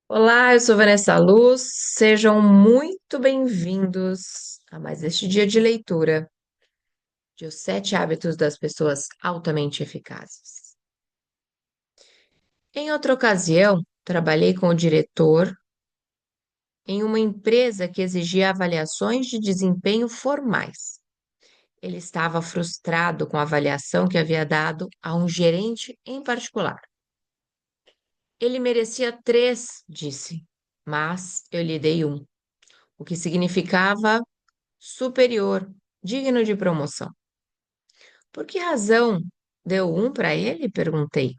Olá, eu sou Vanessa Luz. Sejam muito bem-vindos a mais este dia de leitura de Os Sete Hábitos das Pessoas Altamente Eficazes. Em outra ocasião, trabalhei com o diretor em uma empresa que exigia avaliações de desempenho formais. Ele estava frustrado com a avaliação que havia dado a um gerente em particular. Ele merecia três, disse, mas eu lhe dei um, o que significava superior, digno de promoção. Por que razão deu um para ele? Perguntei.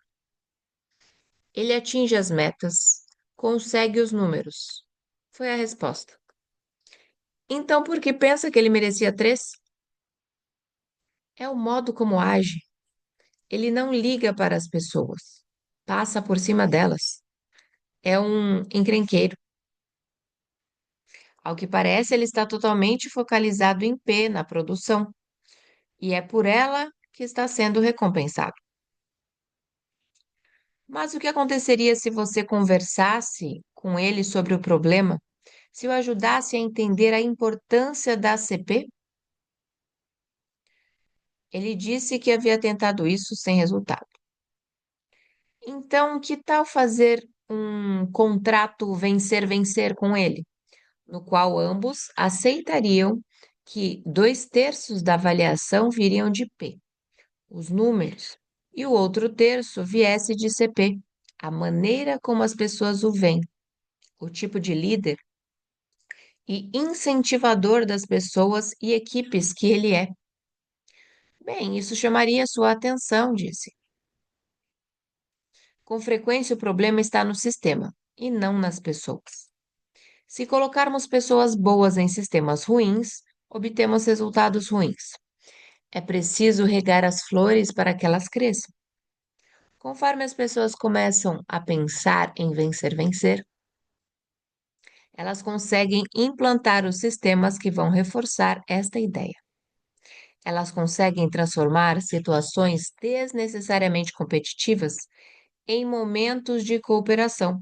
Ele atinge as metas, consegue os números. Foi a resposta. Então, por que pensa que ele merecia três? É o modo como age. Ele não liga para as pessoas, passa por cima delas. É um encrenqueiro. Ao que parece, ele está totalmente focalizado em P, na produção, e é por ela que está sendo recompensado. Mas o que aconteceria se você conversasse com ele sobre o problema? Se o ajudasse a entender a importância da ACP? Ele disse que havia tentado isso sem resultado. Então, que tal fazer um contrato vencer-vencer com ele, no qual ambos aceitariam que dois terços da avaliação viriam de P, os números, e o outro terço viesse de CP, a maneira como as pessoas o veem, o tipo de líder e incentivador das pessoas e equipes que ele é. Bem, isso chamaria sua atenção, disse. Com frequência, o problema está no sistema e não nas pessoas. Se colocarmos pessoas boas em sistemas ruins, obtemos resultados ruins. É preciso regar as flores para que elas cresçam. Conforme as pessoas começam a pensar em vencer-vencer, elas conseguem implantar os sistemas que vão reforçar esta ideia. Elas conseguem transformar situações desnecessariamente competitivas em momentos de cooperação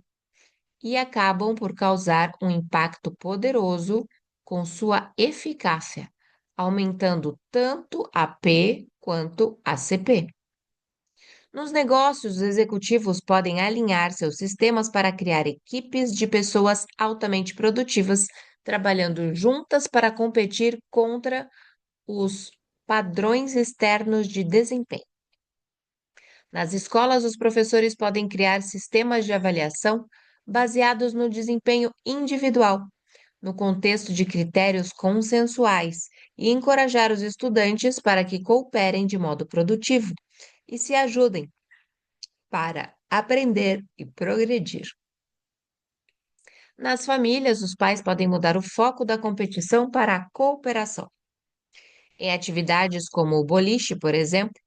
e acabam por causar um impacto poderoso com sua eficácia, aumentando tanto a P quanto a CP. Nos negócios, os executivos podem alinhar seus sistemas para criar equipes de pessoas altamente produtivas, trabalhando juntas para competir contra os padrões externos de desempenho. Nas escolas, os professores podem criar sistemas de avaliação baseados no desempenho individual, no contexto de critérios consensuais, e encorajar os estudantes para que cooperem de modo produtivo e se ajudem para aprender e progredir. Nas famílias, os pais podem mudar o foco da competição para a cooperação. Em atividades como o boliche, por exemplo,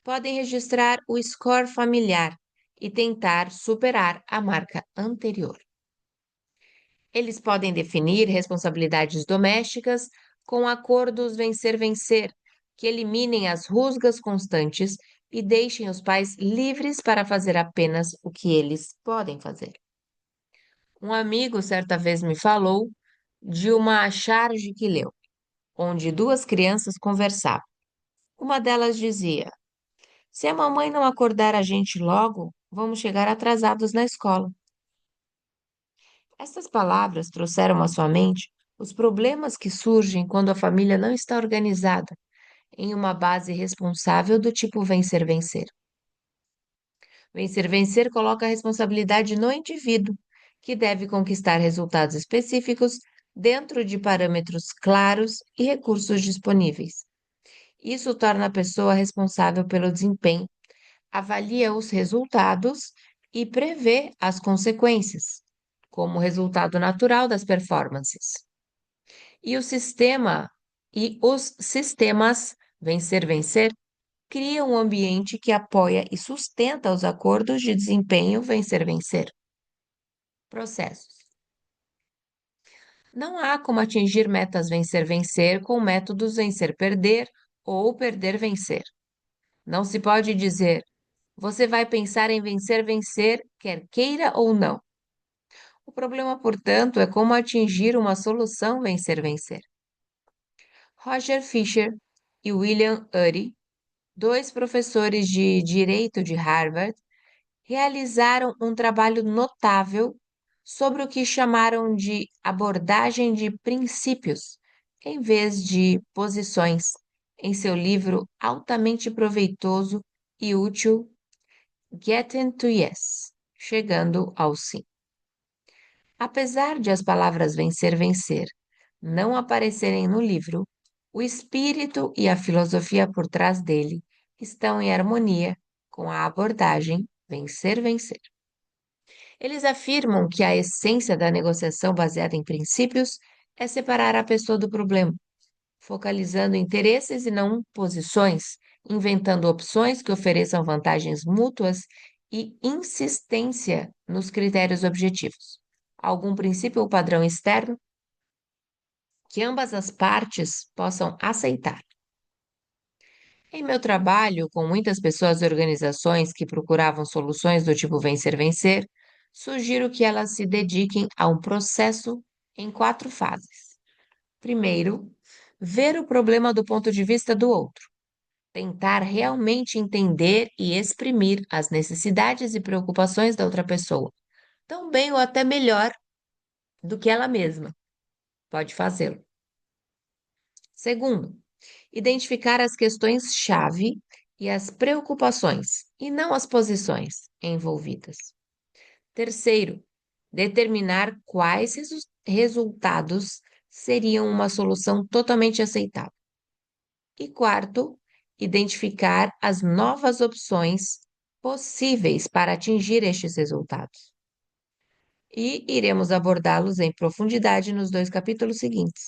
podem registrar o score familiar e tentar superar a marca anterior. Eles podem definir responsabilidades domésticas com acordos vencer-vencer, que eliminem as rusgas constantes e deixem os pais livres para fazer apenas o que eles podem fazer. Um amigo certa vez me falou de uma charge que leu, onde duas crianças conversavam. Uma delas dizia: Se a mamãe não acordar a gente logo, vamos chegar atrasados na escola. Essas palavras trouxeram à sua mente os problemas que surgem quando a família não está organizada em uma base responsável do tipo vencer-vencer. Vencer-vencer coloca a responsabilidade no indivíduo, que deve conquistar resultados específicos dentro de parâmetros claros e recursos disponíveis. Isso torna a pessoa responsável pelo desempenho, avalia os resultados e prevê as consequências, como resultado natural das performances. E os sistemas vencer-vencer criam um ambiente que apoia e sustenta os acordos de desempenho vencer-vencer. Processos. Não há como atingir metas vencer-vencer com métodos vencer-perder ou perder-vencer. Não se pode dizer: você vai pensar em vencer-vencer, quer queira ou não. O problema, portanto, é como atingir uma solução vencer-vencer. Roger Fisher e William Ury, dois professores de direito de Harvard, realizaram um trabalho notável sobre o que chamaram de abordagem de princípios, em vez de posições, em seu livro altamente proveitoso e útil Getting to Yes, chegando ao sim. Apesar de as palavras vencer-vencer não aparecerem no livro, o espírito e a filosofia por trás dele estão em harmonia com a abordagem vencer-vencer. Eles afirmam que a essência da negociação baseada em princípios é separar a pessoa do problema, focalizando interesses e não posições, inventando opções que ofereçam vantagens mútuas e insistência nos critérios objetivos. Algum princípio ou padrão externo que ambas as partes possam aceitar. Em meu trabalho com muitas pessoas e organizações que procuravam soluções do tipo vencer-vencer, sugiro que elas se dediquem a um processo em 4 fases. Primeiro, ver o problema do ponto de vista do outro. Tentar realmente entender e exprimir as necessidades e preocupações da outra pessoa, tão bem ou até melhor do que ela mesma pode fazê-lo. Segundo, identificar as questões-chave e as preocupações, e não as posições envolvidas. Terceiro, determinar quais resultados seriam uma solução totalmente aceitável. E quarto, identificar as novas opções possíveis para atingir estes resultados. E iremos abordá-los em profundidade nos 2 capítulos seguintes.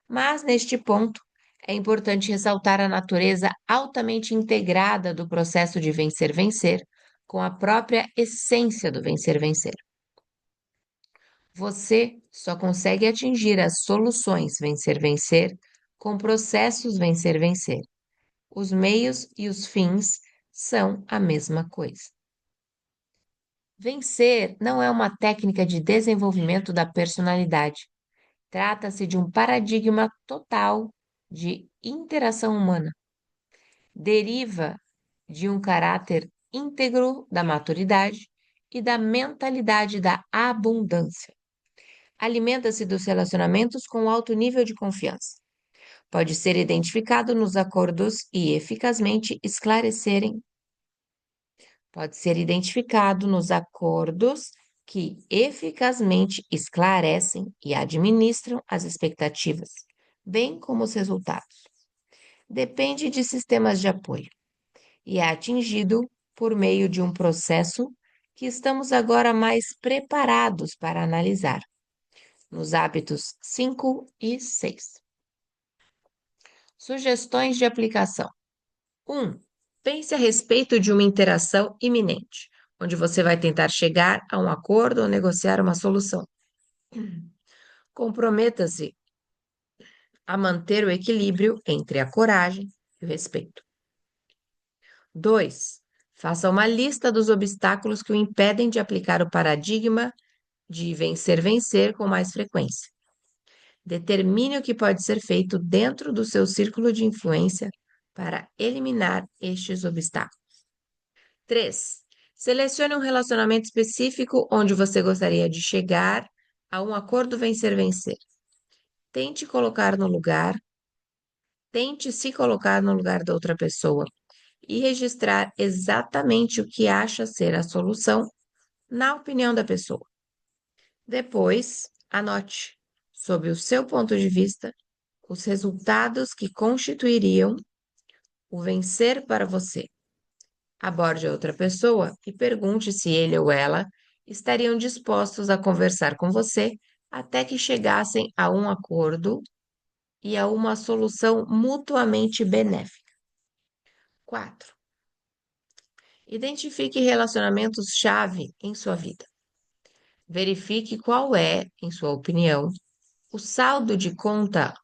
Mas, neste ponto, é importante ressaltar a natureza altamente integrada do processo de vencer-vencer com a própria essência do vencer-vencer. Você só consegue atingir as soluções vencer-vencer com processos vencer-vencer. Os meios e os fins são a mesma coisa. Vencer não é uma técnica de desenvolvimento da personalidade. Trata-se de um paradigma total de interação humana. Deriva de um caráter íntegro da maturidade e da mentalidade da abundância. Alimenta-se dos relacionamentos com alto nível de confiança. Pode ser identificado nos acordos e eficazmente esclarecerem. Pode ser identificado nos acordos que eficazmente esclarecem e administram as expectativas, bem como os resultados. Depende de sistemas de apoio e é atingido por meio de um processo que estamos agora mais preparados para analisar, nos hábitos 5 e 6. Sugestões de aplicação. 1. Pense a respeito de uma interação iminente, onde você vai tentar chegar a um acordo ou negociar uma solução. Comprometa-se a manter o equilíbrio entre a coragem e o respeito. 2. Faça uma lista dos obstáculos que o impedem de aplicar o paradigma de vencer-vencer com mais frequência. Determine o que pode ser feito dentro do seu círculo de influência para eliminar estes obstáculos. 3. Selecione um relacionamento específico onde você gostaria de chegar a um acordo vencer-vencer. Tente se colocar no lugar da outra pessoa e registrar exatamente o que acha ser a solução, na opinião da pessoa. Depois, anote, sob o seu ponto de vista, os resultados que constituiriam o vencer para você. Aborde a outra pessoa e pergunte se ele ou ela estariam dispostos a conversar com você até que chegassem a um acordo e a uma solução mutuamente benéfica. 4. Identifique relacionamentos-chave em sua vida. Verifique qual é, em sua opinião, o saldo de conta,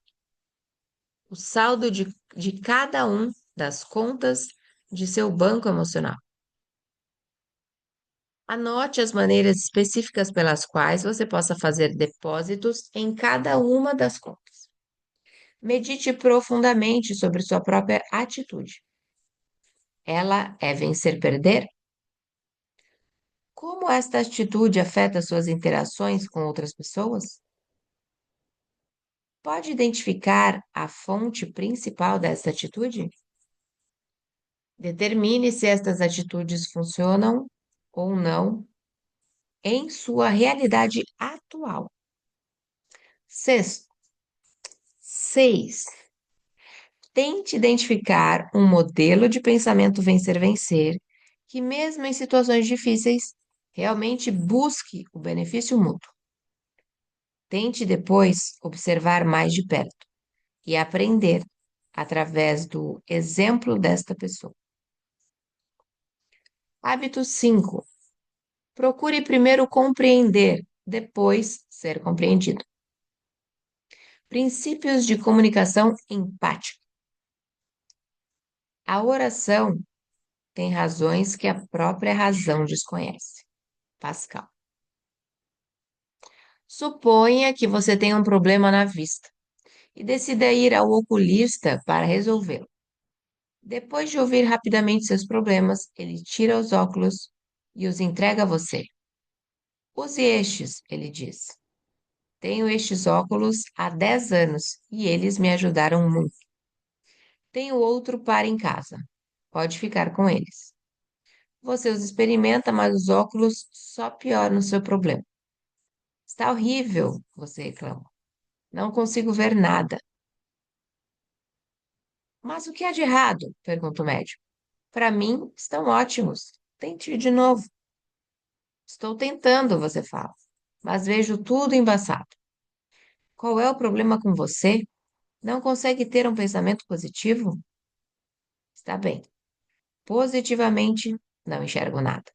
o saldo de cada um das contas de seu banco emocional. Anote as maneiras específicas pelas quais você possa fazer depósitos em cada uma das contas. Medite profundamente sobre sua própria atitude. Ela é vencer-perder? Como esta atitude afeta suas interações com outras pessoas? Pode identificar a fonte principal dessa atitude? Determine se estas atitudes funcionam ou não em sua realidade atual. Sexto, 6. Tente identificar um modelo de pensamento vencer-vencer que, mesmo em situações difíceis, realmente busque o benefício mútuo. Tente depois observar mais de perto e aprender através do exemplo desta pessoa. Hábito 5. Procure primeiro compreender, depois ser compreendido. Princípios de comunicação empática. A oração tem razões que a própria razão desconhece. Pascal. Suponha que você tem um problema na vista e decida ir ao oculista para resolvê-lo. Depois de ouvir rapidamente seus problemas, ele tira os óculos e os entrega a você. Use estes, ele diz. Tenho estes óculos há 10 anos e eles me ajudaram muito. Tenho outro par em casa. Pode ficar com eles. Você os experimenta, mas os óculos só pioram o seu problema. Está horrível, você reclama. Não consigo ver nada. Mas o que há de errado? Pergunta o médico. Para mim, estão ótimos. Tente de novo. Estou tentando, você fala, mas vejo tudo embaçado. Qual é o problema com você? Não consegue ter um pensamento positivo? Está bem. Positivamente, não enxergo nada.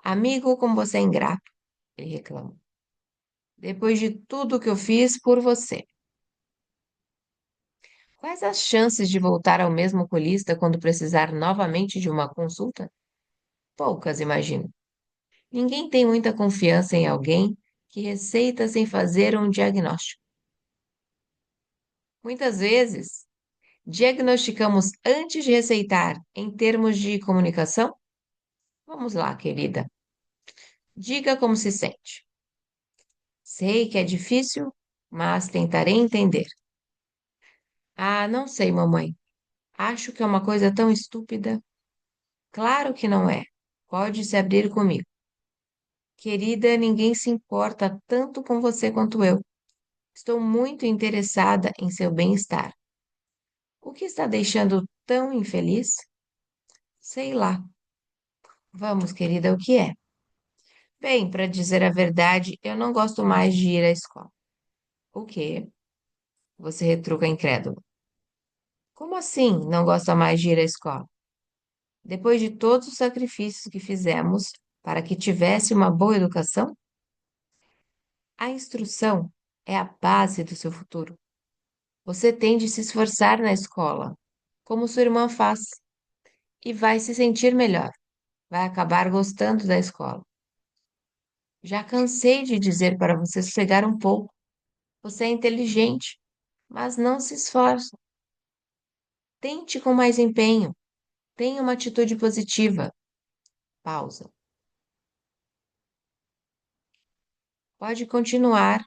Amigo, como você é ingrato, ele reclama. Depois de tudo que eu fiz por você. Quais as chances de voltar ao mesmo oculista quando precisar novamente de uma consulta? Poucas, imagino. Ninguém tem muita confiança em alguém que receita sem fazer um diagnóstico. Muitas vezes, diagnosticamos antes de receitar em termos de comunicação? Vamos lá, querida. Diga como se sente. Sei que é difícil, mas tentarei entender. Ah, não sei, mamãe. Acho que é uma coisa tão estúpida. Claro que não é. Pode se abrir comigo. Querida, ninguém se importa tanto com você quanto eu. Estou muito interessada em seu bem-estar. O que está deixando tão infeliz? Sei lá. Vamos, querida, o que é? Bem, para dizer a verdade, eu não gosto mais de ir à escola. O quê? Você retruca incrédulo. Como assim não gosta mais de ir à escola? Depois de todos os sacrifícios que fizemos para que tivesse uma boa educação? A instrução é a base do seu futuro. Você tem de se esforçar na escola, como sua irmã faz, e vai se sentir melhor. Vai acabar gostando da escola. Já cansei de dizer para você sossegar um pouco. Você é inteligente, mas não se esforça. Tente com mais empenho. Tenha uma atitude positiva. Pausa. Pode continuar.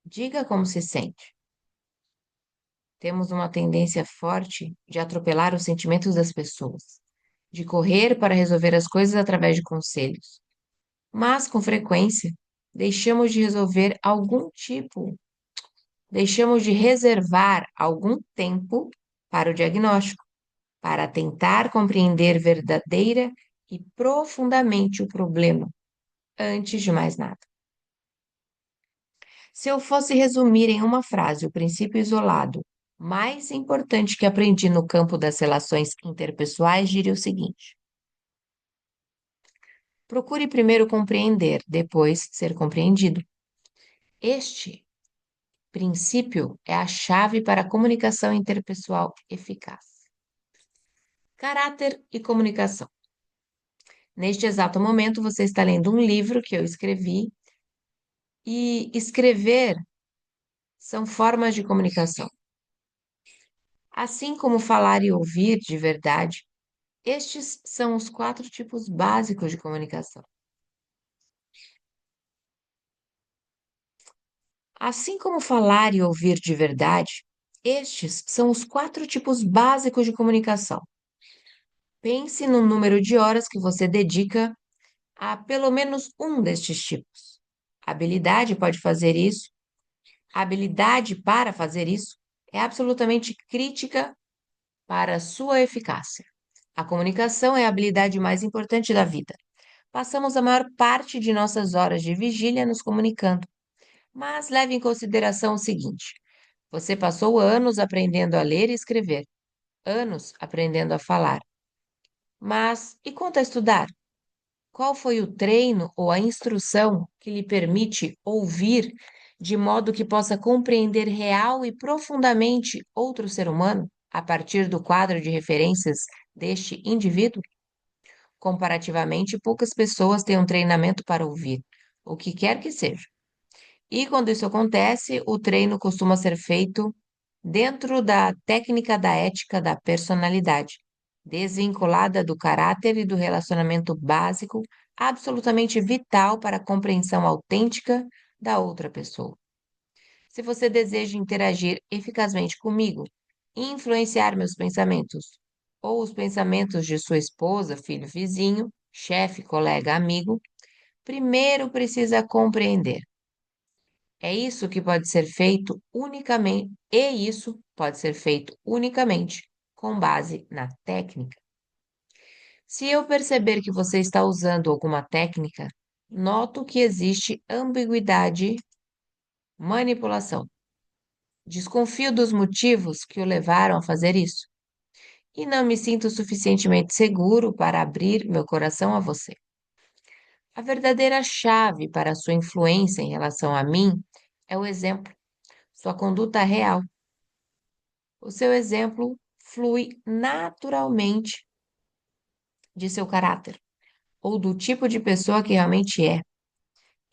Diga como se sente. Temos uma tendência forte de atropelar os sentimentos das pessoas, de correr para resolver as coisas através de conselhos. Mas, com frequência, deixamos de resolver algum tipo, deixamos de reservar algum tempo para o diagnóstico, para tentar compreender verdadeira e profundamente o problema, antes de mais nada. Se eu fosse resumir em uma frase o princípio isolado mais importante que aprendi no campo das relações interpessoais, diria o seguinte: procure primeiro compreender, depois ser compreendido. Este princípio é a chave para a comunicação interpessoal eficaz. Caráter e comunicação. Neste exato momento, você está lendo um livro que eu escrevi, e escrever são formas de comunicação. Assim como falar e ouvir de verdade, estes são os quatro tipos básicos de comunicação. Assim como falar e ouvir de verdade, estes são os quatro tipos básicos de comunicação. Pense no número de horas que você dedica a pelo menos um destes tipos. A habilidade pode fazer isso. A habilidade para fazer isso é absolutamente crítica para a sua eficácia. A comunicação é a habilidade mais importante da vida. Passamos a maior parte de nossas horas de vigília nos comunicando, mas leve em consideração o seguinte: você passou anos aprendendo a ler e escrever, anos aprendendo a falar. Mas e quanto a estudar? Qual foi o treino ou a instrução que lhe permite ouvir de modo que possa compreender real e profundamente outro ser humano a partir do quadro de referências deste indivíduo? Comparativamente, poucas pessoas têm um treinamento para ouvir, o que quer que seja. E quando isso acontece, o treino costuma ser feito dentro da técnica da ética da personalidade, desvinculada do caráter e do relacionamento básico, absolutamente vital para a compreensão autêntica da outra pessoa. Se você deseja interagir eficazmente comigo e influenciar meus pensamentos, ou os pensamentos de sua esposa, filho, vizinho, chefe, colega, amigo, primeiro precisa compreender. É isso que pode ser feito unicamente, e isso pode ser feito unicamente com base na técnica. Se eu perceber que você está usando alguma técnica, noto que existe ambiguidade, manipulação. Desconfio dos motivos que o levaram a fazer isso e não me sinto suficientemente seguro para abrir meu coração a você. A verdadeira chave para a sua influência em relação a mim é o exemplo, sua conduta real. O seu exemplo flui naturalmente de seu caráter ou do tipo de pessoa que realmente é,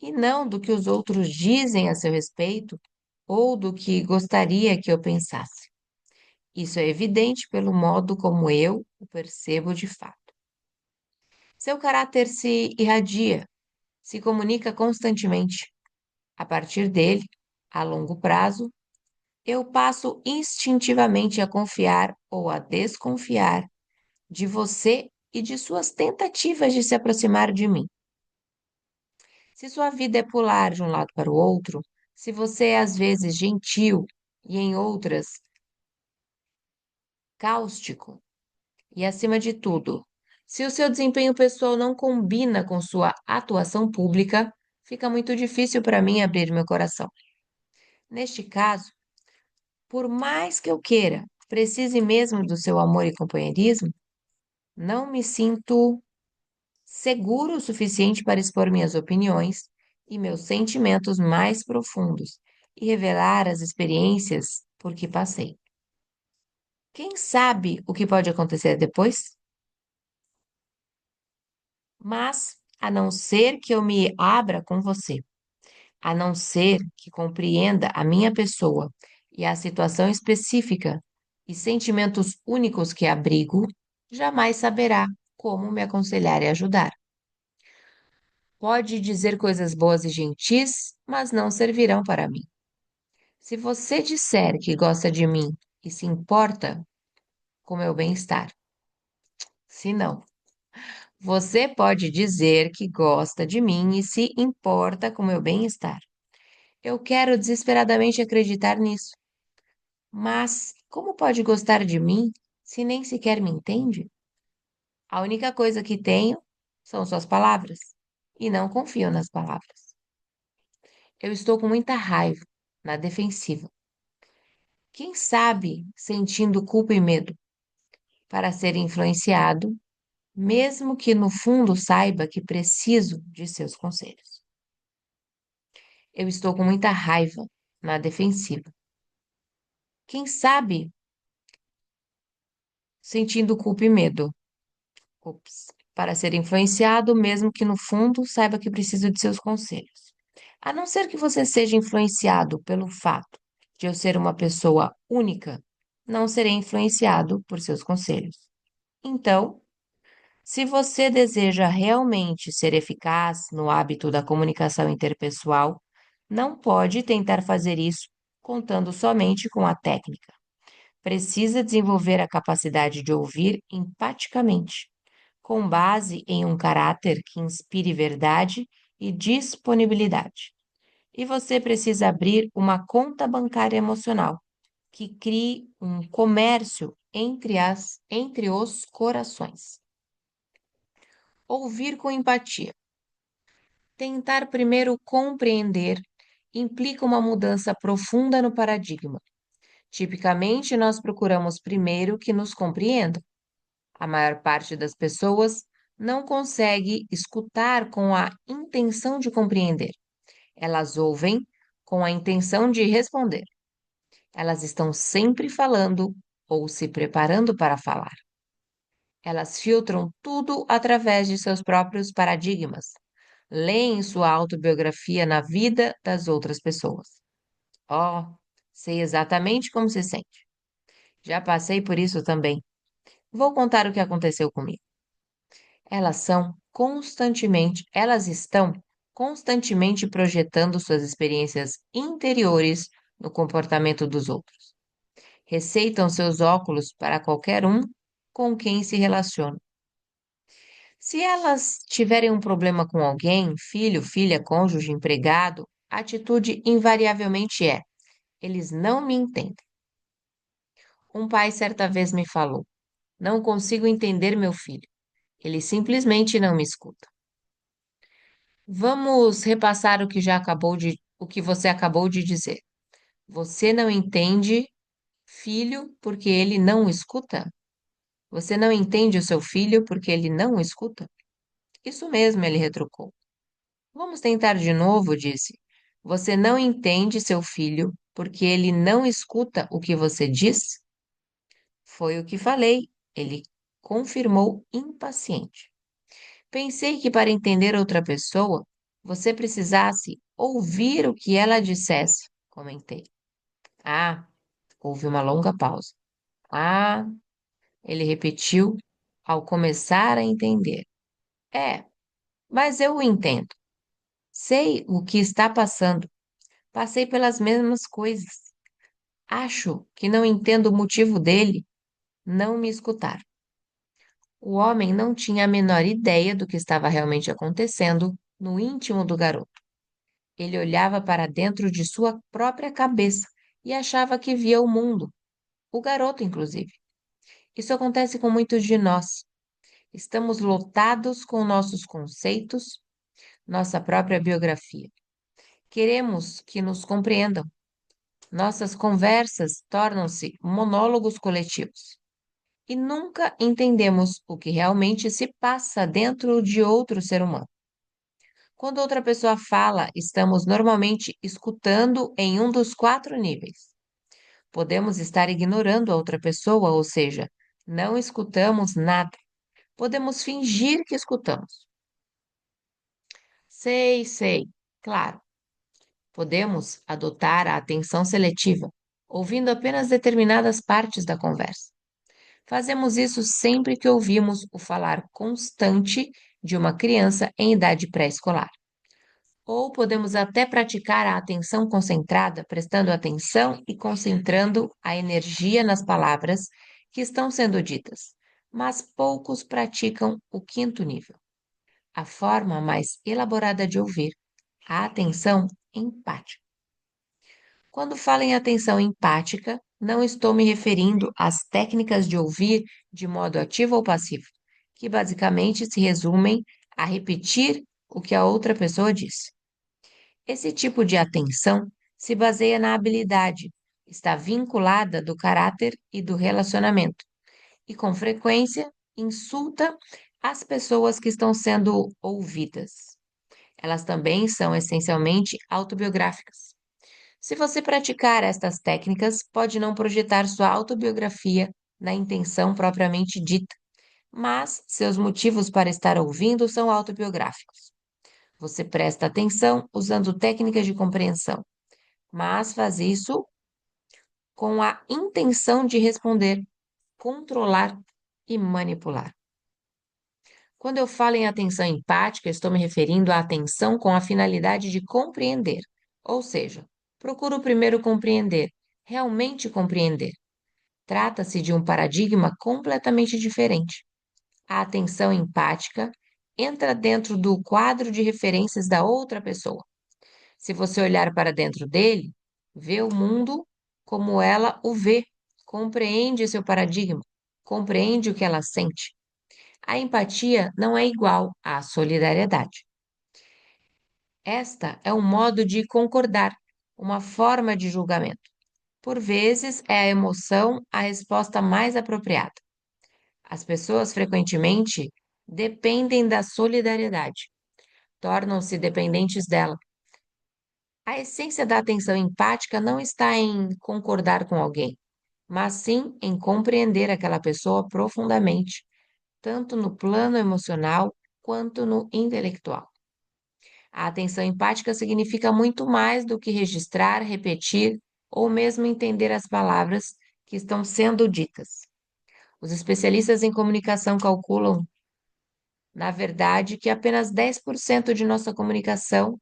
e não do que os outros dizem a seu respeito ou do que gostaria que eu pensasse. Isso é evidente pelo modo como eu o percebo de fato. Seu caráter se irradia, se comunica constantemente. A partir dele, a longo prazo, eu passo instintivamente a confiar ou a desconfiar de você e de suas tentativas de se aproximar de mim. Se sua vida é pular de um lado para o outro, se você é às vezes gentil e em outras cáustico, e acima de tudo, se o seu desempenho pessoal não combina com sua atuação pública, fica muito difícil para mim abrir meu coração. Neste caso, por mais que eu queira, precise mesmo do seu amor e companheirismo, não me sinto seguro o suficiente para expor minhas opiniões e meus sentimentos mais profundos e revelar as experiências por que passei. Quem sabe o que pode acontecer depois? Mas, a não ser que eu me abra com você, a não ser que compreenda a minha pessoa e a situação específica e sentimentos únicos que abrigo, jamais saberá como me aconselhar e ajudar. Pode dizer coisas boas e gentis, mas não servirão para mim. Se você disser que gosta de mim e se importa com meu bem-estar, se não, você pode dizer que gosta de mim e se importa com meu bem-estar. Eu quero desesperadamente acreditar nisso, mas como pode gostar de mim se nem sequer me entende? A única coisa que tenho são suas palavras e não confio nas palavras. Eu estou com muita raiva, na defensiva. Quem sabe sentindo culpa e medo para ser influenciado, mesmo que no fundo saiba que preciso de seus conselhos. Eu estou com muita raiva na defensiva. Quem sabe sentindo culpa e medo. Ops. para ser influenciado, mesmo que no fundo saiba que precisa de seus conselhos. A não ser que você seja influenciado pelo fato de eu ser uma pessoa única, não serei influenciado por seus conselhos. Então, se você deseja realmente ser eficaz no hábito da comunicação interpessoal, não pode tentar fazer isso contando somente com a técnica. Precisa desenvolver a capacidade de ouvir empaticamente, com base em um caráter que inspire verdade e disponibilidade. E você precisa abrir uma conta bancária emocional que crie um comércio entre os corações. Ouvir com empatia. Tentar primeiro compreender implica uma mudança profunda no paradigma. Tipicamente, nós procuramos primeiro que nos compreendam. A maior parte das pessoas não consegue escutar com a intenção de compreender. Elas ouvem com a intenção de responder. Elas estão sempre falando ou se preparando para falar. Elas filtram tudo através de seus próprios paradigmas. Leem sua autobiografia na vida das outras pessoas. Oh, sei exatamente como se sente. Já passei por isso também. Vou contar o que aconteceu comigo. Elas estão constantemente projetando suas experiências interiores no comportamento dos outros. Receitam seus óculos para qualquer um com quem se relacionam. Se elas tiverem um problema com alguém, filho, filha, cônjuge, empregado, a atitude invariavelmente é: eles não me entendem. Um pai certa vez me falou: não consigo entender meu filho. Ele simplesmente não me escuta. Vamos repassar o que você acabou de dizer. Você não entende filho porque ele não o escuta? Você não entende o seu filho porque ele não o escuta? Isso mesmo, ele retrucou. Vamos tentar de novo, disse. Você não entende seu filho porque ele não escuta o que você diz? Foi o que falei, ele confirmou impaciente. Pensei que para entender outra pessoa, você precisasse ouvir o que ela dissesse, comentei. Ah, houve uma longa pausa. Ah, ele repetiu ao começar a entender. É, mas eu o entendo. Sei o que está passando. Passei pelas mesmas coisas. Acho que não entendo o motivo dele não me escutar. O homem não tinha a menor ideia do que estava realmente acontecendo no íntimo do garoto. Ele olhava para dentro de sua própria cabeça e achava que via o mundo, o garoto, inclusive. Isso acontece com muitos de nós. Estamos lotados com nossos conceitos, nossa própria biografia. Queremos que nos compreendam. Nossas conversas tornam-se monólogos coletivos. E nunca entendemos o que realmente se passa dentro de outro ser humano. Quando outra pessoa fala, estamos normalmente escutando em um dos quatro níveis. Podemos estar ignorando a outra pessoa, ou seja, não escutamos nada. Podemos fingir que escutamos. Sei, claro. Podemos adotar a atenção seletiva, ouvindo apenas determinadas partes da conversa. Fazemos isso sempre que ouvimos o falar constante de uma criança em idade pré-escolar. Ou podemos até praticar a atenção concentrada, prestando atenção e concentrando a energia nas palavras que estão sendo ditas. Mas poucos praticam o quinto nível, a forma mais elaborada de ouvir, a atenção empática. Quando falo em atenção empática, não estou me referindo às técnicas de ouvir de modo ativo ou passivo, que basicamente se resumem a repetir o que a outra pessoa disse. Esse tipo de atenção se baseia na habilidade, está vinculada do caráter e do relacionamento, e com frequência insulta as pessoas que estão sendo ouvidas. Elas também são essencialmente autobiográficas. Se você praticar estas técnicas, pode não projetar sua autobiografia na intenção propriamente dita, mas seus motivos para estar ouvindo são autobiográficos. Você presta atenção usando técnicas de compreensão, mas faz isso com a intenção de responder, controlar e manipular. Quando eu falo em atenção empática, estou me referindo à atenção com a finalidade de compreender, ou seja, procuro primeiro compreender, realmente compreender. Trata-se de um paradigma completamente diferente. A atenção empática entra dentro do quadro de referências da outra pessoa. Se você olhar para dentro dele, vê o mundo como ela o vê, compreende seu paradigma, compreende o que ela sente. A empatia não é igual à solidariedade. Esta é um modo de concordar, uma forma de julgamento. Por vezes, é a emoção a resposta mais apropriada. As pessoas frequentemente dependem da solidariedade, tornam-se dependentes dela. A essência da atenção empática não está em concordar com alguém, mas sim em compreender aquela pessoa profundamente, tanto no plano emocional quanto no intelectual. A atenção empática significa muito mais do que registrar, repetir ou mesmo entender as palavras que estão sendo ditas. Os especialistas em comunicação calculam, na verdade, que apenas 10% de nossa comunicação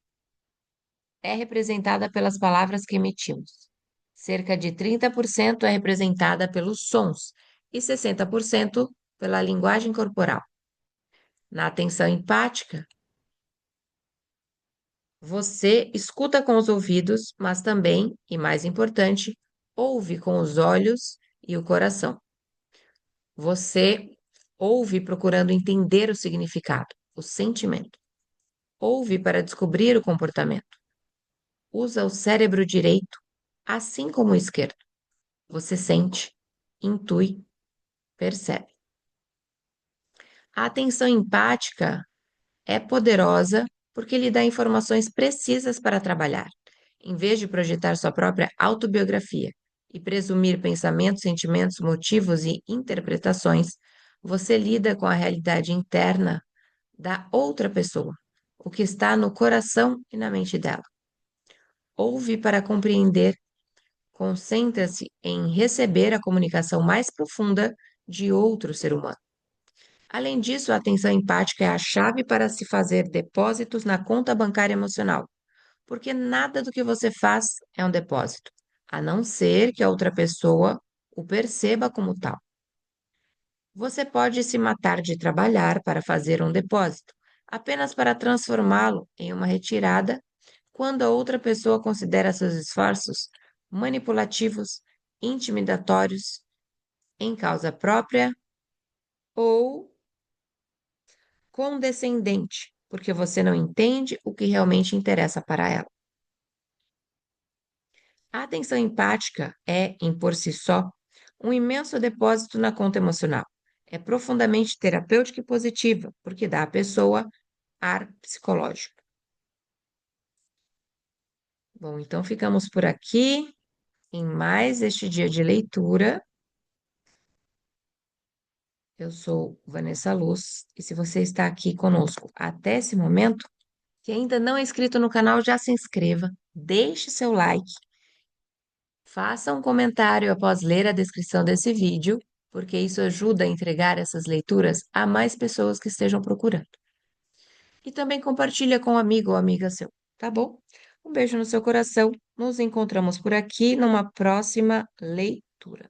é representada pelas palavras que emitimos. Cerca de 30% é representada pelos sons e 60% pela linguagem corporal. Na atenção empática, você escuta com os ouvidos, mas também, e mais importante, ouve com os olhos e o coração. Você ouve procurando entender o significado, o sentimento. Ouve para descobrir o comportamento. Usa o cérebro direito, assim como o esquerdo. Você sente, intui, percebe. A atenção empática é poderosa porque lhe dá informações precisas para trabalhar, em vez de projetar sua própria autobiografia e presumir pensamentos, sentimentos, motivos e interpretações. Você lida com a realidade interna da outra pessoa, o que está no coração e na mente dela. Ouve para compreender, concentra-se em receber a comunicação mais profunda de outro ser humano. Além disso, a atenção empática é a chave para se fazer depósitos na conta bancária emocional, porque nada do que você faz é um depósito, a não ser que a outra pessoa o perceba como tal. Você pode se matar de trabalhar para fazer um depósito, apenas para transformá-lo em uma retirada quando a outra pessoa considera seus esforços manipulativos, intimidatórios, em causa própria ou condescendente, porque você não entende o que realmente interessa para ela. A atenção empática é, em por si só, um imenso depósito na conta emocional. É profundamente terapêutica e positiva, porque dá à pessoa ar psicológico. Bom, então ficamos por aqui em mais este dia de leitura. Eu sou Vanessa Luz e se você está aqui conosco até esse momento, que ainda não é inscrito no canal, já se inscreva, deixe seu like, faça um comentário após ler a descrição desse vídeo, porque isso ajuda a entregar essas leituras a mais pessoas que estejam procurando. E também compartilha com um amigo ou amiga seu, tá bom? Um beijo no seu coração. Nos encontramos por aqui numa próxima leitura.